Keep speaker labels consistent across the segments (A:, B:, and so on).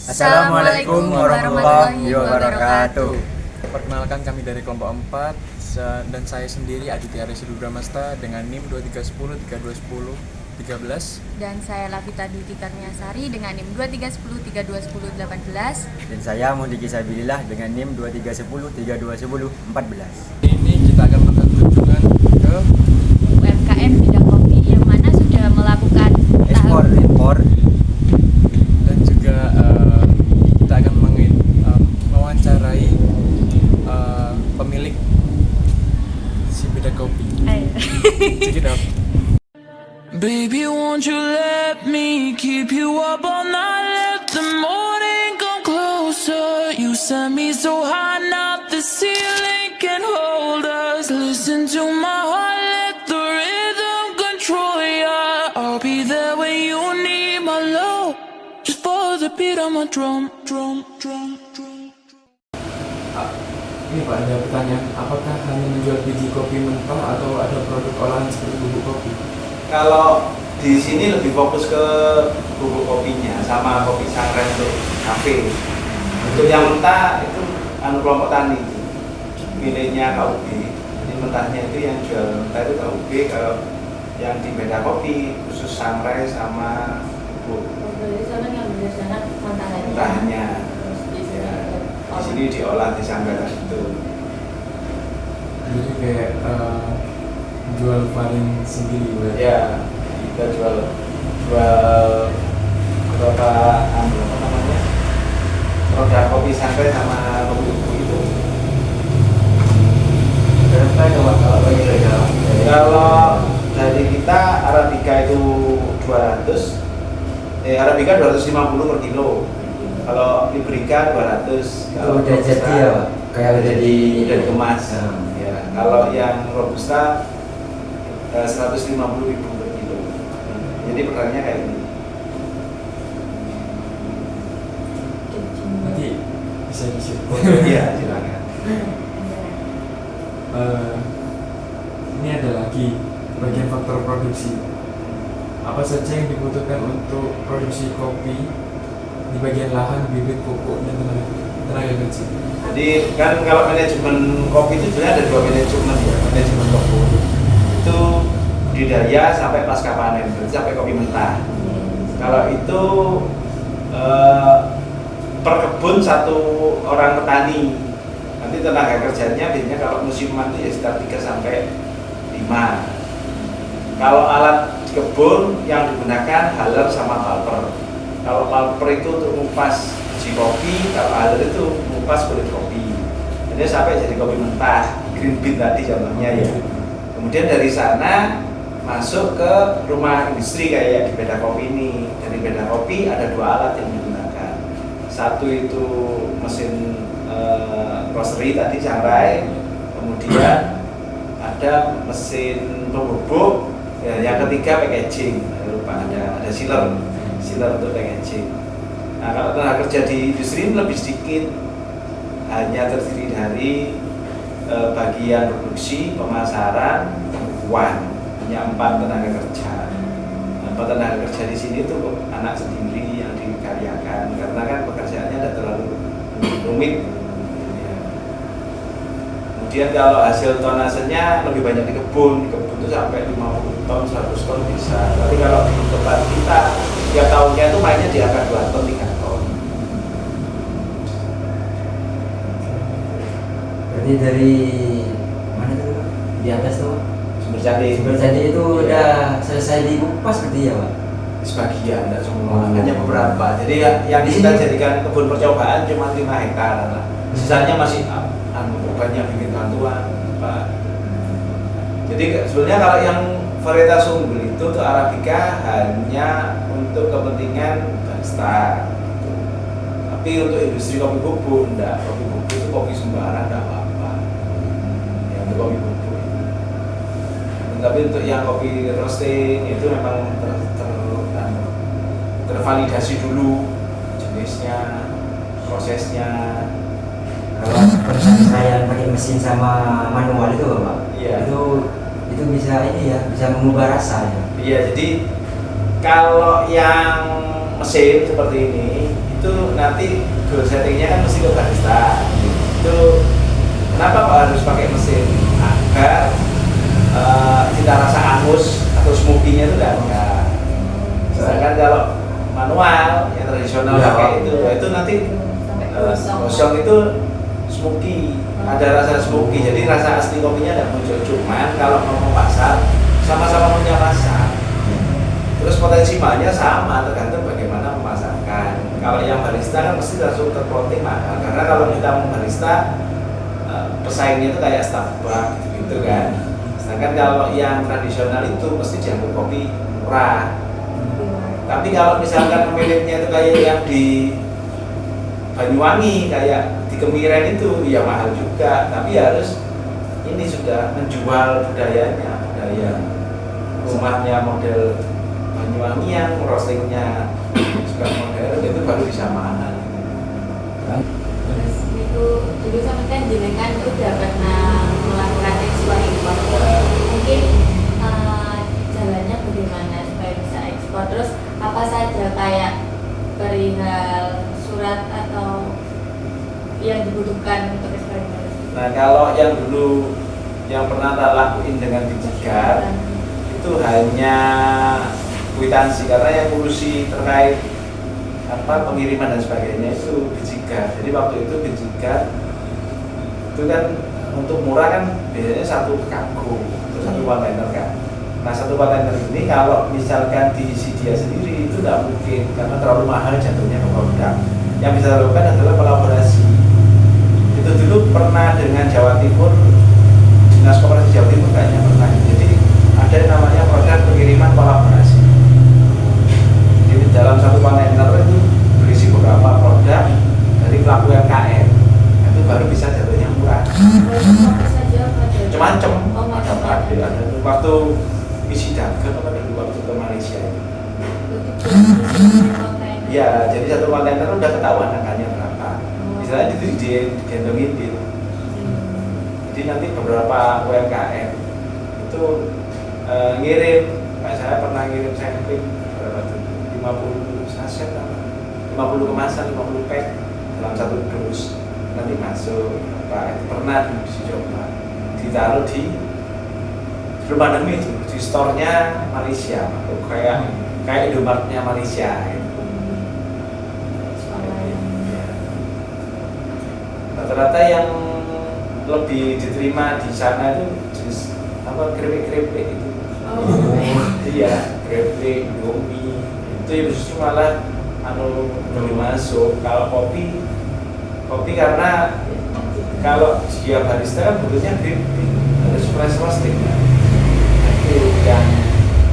A: Assalamualaikum warahmatullahi wabarakatuh.
B: Perkenalkan, kami dari kelompok 4 dan saya sendiri Aditya Residu Bramasta dengan NIM 2310, 3210, 13.
A: Dan saya Lavita Dwi Karniasari dengan NIM 2310, 3210, 18.
C: Dan saya Mundiki Sabilillah dengan NIM 2310, 3210, 14.
B: Ini kita akan melakukan kunjungan ke
A: UMKM bidang kopi yang mana sudah melakukan
C: Ekspor, impor.
B: dan juga kita akan mewawancarai pemilik si bidang kopi. Check it out.
D: Baby, won't you let me keep you up all night? Let the morning come closer. You set me so high, now the ceiling can hold us. Listen to my heart, let the rhythm control ya. I'll be there when you need my love. Just follow the beat of my drum.
B: Ini Pak, ada pertanyaan, apakah hanya menjual biji kopi mentah atau ada produk olahan seperti bubuk kopi?
E: Kalau di sini lebih fokus ke bubuk kopinya sama kopi sangrai untuk kafe. Untuk yang mentah itu kelompok tani miliknya KUB. Jadi mentahnya itu yang jual mentah itu KUB. Kalau yang di beda kopi khusus sangrai sama bubuk mentahnya. Di sini diolah di sangrai itu.
B: Jadi kayak jual farin sendiri berarti?
E: Ya, kita jual beberapa produk kopi sangrai sama kopi bubuk itu.
C: Berapa itu Pak kalau bagi legal?
E: Kalau dari kita Arabica itu 200, Arabica 250 per kilo. Kalau Librica 200.
C: Itu udah jadi ya Pak? Kayak udah
E: dikemas. Ya. Kalau yang Robusta 150.000 per kilo. Jadi pertanyaannya kayak gini.
B: Nanti bisa disitu.
E: Iya, silakan.
B: Ini ada lagi bagian faktor produksi. Apa saja yang dibutuhkan untuk produksi kopi di bagian lahan, bibit, pupuk, dan tenaga kerja?
E: Jadi kan kalau manajemen kopi itu sebenarnya ada dua manajemen ya. Manajemen kebun itu budidaya sampai pasca panen, berarti sampai kopi mentah. Kalau itu per kebun satu orang petani. Nanti tenaga kerjanya biasanya kalau musiman itu ya sekitar 3 sampai 5. Kalau alat kebun yang digunakan haler sama palper. Kalau palper itu untuk mengupas biji kopi, kalau haler itu mengupas kulit kopi. Jadi sampai jadi kopi mentah, green bean tadi contohnya ya. Kemudian dari sana masuk ke rumah industri kayak di beda kopi ini. Dari beda kopi ada 2 alat yang digunakan. Satu itu mesin roastery tadi sangrai, kemudian ada mesin pembubuk, ya, yang ketiga packaging. Lupa ada sealer untuk packaging. Nah, kalau tenaga kerja di industri ini lebih sedikit, hanya terdiri dari bagian produksi, pemasaran, pembukuan, hanya 4 tenaga kerja. 4 tenaga kerja di sini tuh anak sendiri yang dikaryakan, karena kan pekerjaannya tidak terlalu rumit. Ya. Kemudian kalau hasil tonasenya lebih banyak di kebun itu sampai 50 ton, 100 ton bisa. Tapi kalau di tempat kita, tiap tahunnya itu mainnya di angka 2 ton, 3 ton.
C: Berarti dari mana tuh Pak? Di atas tuh?
E: Sumber candi
C: Itu udah selesai dikupas berarti ya Pak?
E: sebagian, tidak semua, hanya beberapa. Jadi yang kita jadikan kebun percobaan cuma 5 hektar lah. Sisanya masih bukannya bikin bantuan, Pak. Jadi sebenarnya kalau yang varietas unggul itu tuh Arabica hanya untuk kepentingan barista. Tapi untuk industri kopi bubuk enggak. Kopi bubuk itu kopi sembarang enggak apa-apa. Ya, untuk kopi bubuk. Tapi untuk yang kopi roasting itu memang tervalidasi dulu jenisnya, prosesnya.
C: Kalau seperti saya pakai mesin sama manual itu Pak?
E: Iya.
C: Itu bisa ini ya, bisa mengubah rasa ya.
E: Iya, jadi kalau yang mesin seperti ini itu itu nanti goal settingnya kan mesti ke barista. Itu kenapa kok harus pakai mesin? Agar cita rasa angus atau smoky-nya itu enggak. Sedangkan kalau manual yang tradisional
C: Ya,
E: pakai itu nanti gosong itu smoky, ada rasa smoky, jadi rasa asli kopinya tidak muncul. Cuman kalau mau memasak sama-sama punya rasa, terus potensi mahalnya sama, tergantung bagaimana memasakkan. Kalau yang barista kan mesti langsung terplotting mahal, karena kalau kita mau barista pesaingnya itu kayak Starbucks gitu kan. Sedangkan kalau yang tradisional itu mesti dianggap kopi murah. Tapi kalau misalkan pemiliknya itu kayak yang di Banyuwangi, kayak di Kemiren itu, ya mahal juga. Tapi harus ini sudah menjual budayanya, budaya rumahnya model Banyuwangian, roastingnya juga model, itu baru bisa mahal.
A: Terus itu dulu sama kan jenengan udah pernah melakukan ekspor impor. Mungkin jalannya bagaimana supaya bisa ekspor? Terus apa saja kayak perihal surat atau yang dibutuhkan untuk ekspor impor?
E: Nah kalau yang dulu yang pernah tak lakuin dengan Bijigar itu hanya kwitansi, karena yang ngurusi terkait pengiriman dan sebagainya itu Bijigar. Jadi waktu itu Bijigar itu kan untuk murah kan biasanya satu kargo atau satu kontainer kan. Nah satu kontainer ini kalau misalkan diisi dia sendiri itu tidak mungkin, karena terlalu mahal jatuhnya ke produk. Yang bisa dilakukan adalah kolaborasi. Itu dulu pernah dengan Jawa Timur, Dinas Koperasi Jawa Timur kayaknya pernah. Jadi ada yang namanya program pengiriman kolaborasi. Jadi dalam satu kontainer itu berisi beberapa produk dari pelaku UMKM. Itu baru bisa jatuhnya murah. Macam-macam. Ada waktu misi dagang apa dulu waktu ke Malaysia itu. Ya, jadi satu kontainer udah ketahuan angkanya berapa. Misalnya itu digendongin gitu. Jadi nanti beberapa UMKM itu ngirim, kayak saya pernah ngirim sampling berapa tuh? 50 saset apa? 50 kemasan, 50 pack dalam satu dus nanti masuk. Itu pernah dicoba ditaruh di rumah demi itu di store-nya Malaysia atau kayak Indomaret-nya Malaysia gitu. Rata-rata yang lebih diterima di sana itu jenis keripik-keripik itu. Iya, keripik, Indomie itu ya justru malah belum masuk. Kalau kopi karena kalau dia barista kan butuhnya keripik, harus fresh roasting kan. Itu yang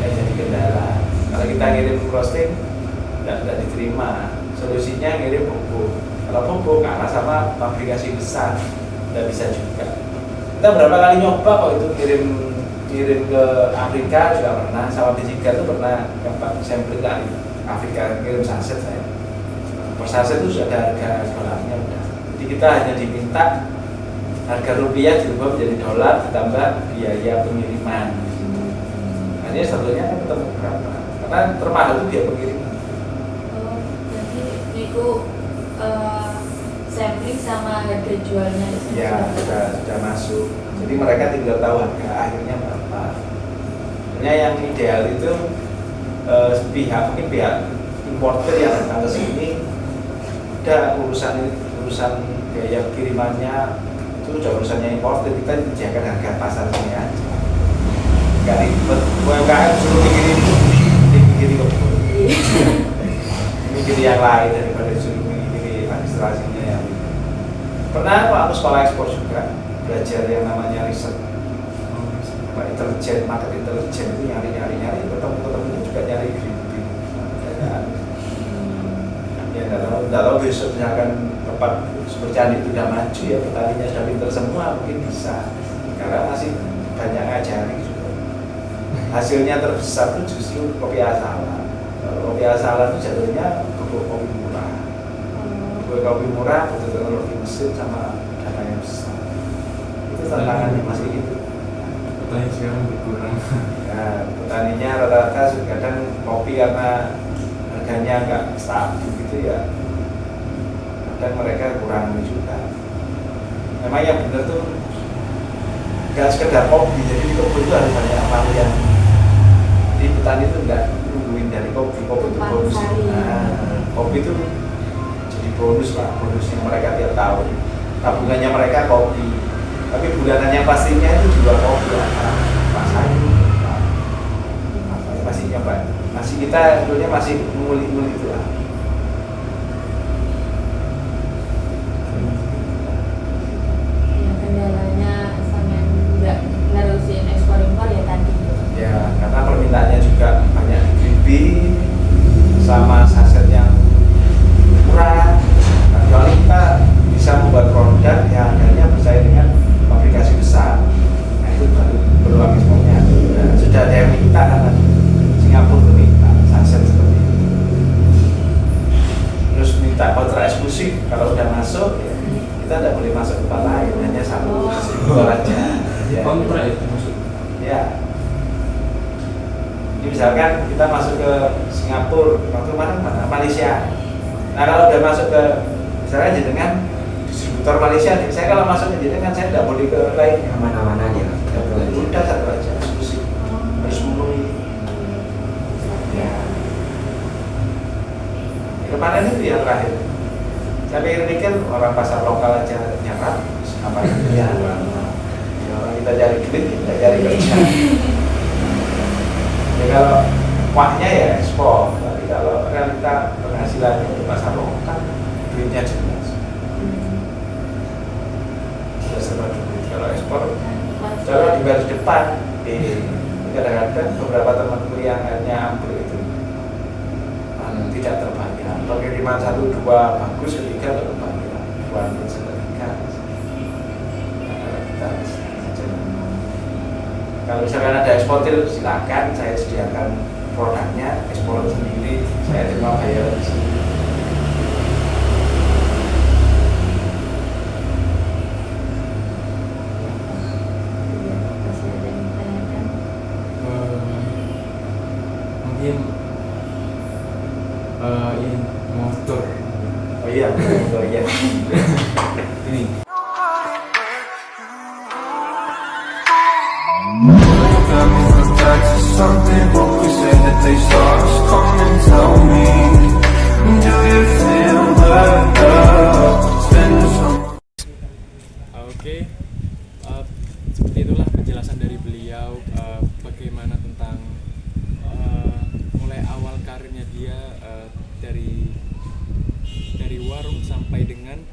E: jadi kendala. Kalau kita ngirim roasting tidak diterima. Solusinya ngirim bubuk. Kalau bubuk kalah sama fabrikasi besar, tidak bisa juga. Kita berapa kali nyoba kok itu kirim ke Afrika juga pernah, sama Bijigar itu pernah dapat sampling dari Afrika, kirim saset saya. Per saset itu sudah ada harga dolarnya udah. Jadi kita hanya diminta harga rupiah dirubah menjadi dolar ditambah biaya pengiriman. Hanya satunya kan tetap berapa? Karena termahal itu biaya pengiriman.
A: Oh, jadi itu sampling sama harga jualnya itu
E: Ya sudah masuk. Jadi mereka tinggal tahu harga akhirnya berapa. Sebenarnya yang ideal itu pihak importer yang datang ke sini udah urusan biaya kirimannya itu udah urusannya importer, kita jaga harga pasar sini aja. Gak ribet. UMKM suruh mikirin mikir yang lain daripada suruh mikir administrasinya yang pernah aku sekolah ekspor juga belajar yang namanya riset intelijen, market intelijen itu nyari ketemu juga nyari greenfield. Ya nggak tahu besok misalkan tempat seperti Candi itu udah maju ya, petaninya sudah pintar semua mungkin bisa, karena masih banyak ngajari juga. Hasilnya terbesar itu justru kopi asalan. Kopi asalan itu jatuhnya bubuk kopi murah. Bubuk kopi murah butuh teknologi mesin sama dana yang besar. Itu tantangannya masih gitu.
B: Petani sekarang berkurang.
E: Ya, petaninya rata-rata kadang kopi karena harganya agak stabil gitu ya, kadang mereka kurang juga. Memang yang benar tuh nggak sekedar kopi, jadi di kebun itu harus banyak hal yang di petani itu nggak nungguin dari kopi itu bonus. Kopi itu jadi bonus lah, bonus yang mereka tiap tahun. Tabungannya mereka kopi, tapi bulanannya pastinya itu juga kopi lah. Masih nyoba, masih kita sebetulnya masih ngulik-ngulik itu lah.
A: Ya, kendalanya sama nggak nerusin ekspor impor ya tadi.
E: Ya, karena permintaannya juga banyak greenbean sama saset yang murah. Kecuali kita bisa membuat produk yang harganya bersaing dengan fabrikasi besar, nah itu baru peluang ekspornya. Nah, sudah ada yang minta kan, Singapura itu minta saset seperti itu. Terus minta kontrak eksklusif, kalau udah masuk ya, kita tidak boleh masuk ke tempat lain, hanya satu distributor aja. Ya.
B: Kontrak itu maksud.
E: Ya. Ini misalkan kita masuk ke Singapura, waktu mana? Malaysia. Nah kalau udah masuk ke misalnya jenengan distributor Malaysia nih, saya kalau masuk ke jenengan saya tidak boleh ke lain.
C: Aman-aman aja.
E: Tidak boleh, udah satu aja eksklusif, harus memenuhi. Ya. Kemarin itu yang terakhir. Saya pikir orang pasar lokal aja nyerap, apa itu ya? Orang kita cari duit, kita cari kerja. Ya kalau kuahnya ya ekspor, tapi kalau realita penghasilannya di pasar lokal, duitnya jelas. Sudah serba duit. Kalau ekspor, kalau di baris depan, kadang-kadang beberapa temanku yang hanya ambil itu tidak terbayar. Pengiriman 1-2 bagus, ketiga tidak terbayar. Buat seketika. Kalau misalkan ada eksportir, silakan saya sediakan produknya, ekspor sendiri, saya terima bayar di sini.
A: Masih ada yang ditanyakan?
B: Mungkin ini motor.
E: Oh iya, oh iya. Ini.
F: Got me hooked back to something. We say that they saw us. Come and tell me, do you feel the love? Spend some.
B: Oke, seperti itulah penjelasan dari beliau bagaimana tentang mulai awal karirnya dia dari warung sampai dengan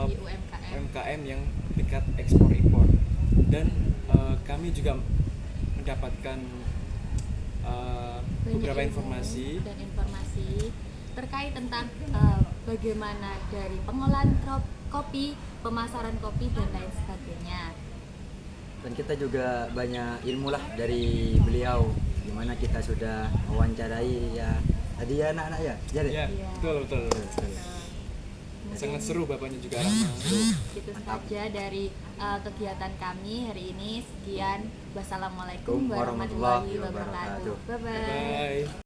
A: Di UMKM.
B: UMKM yang tingkat ekspor impor, dan kami juga mendapatkan beberapa
A: Banyak
B: informasi.
A: ilmu dan informasi terkait tentang bagaimana dari pengolahan kopi, pemasaran kopi dan lain sebagainya.
C: Dan kita juga banyak ilmu lah dari beliau, dimana kita sudah mewawancarai ya tadi ya anak-anak ya. Jadi
B: Ya,
A: Iya.
B: betul. Sangat seru, bapaknya juga ramah.
A: Itu saja dari kegiatan kami hari ini. Sekian. Wassalamualaikum warahmatullahi wabarakatuh. Bye bye.
B: Bye.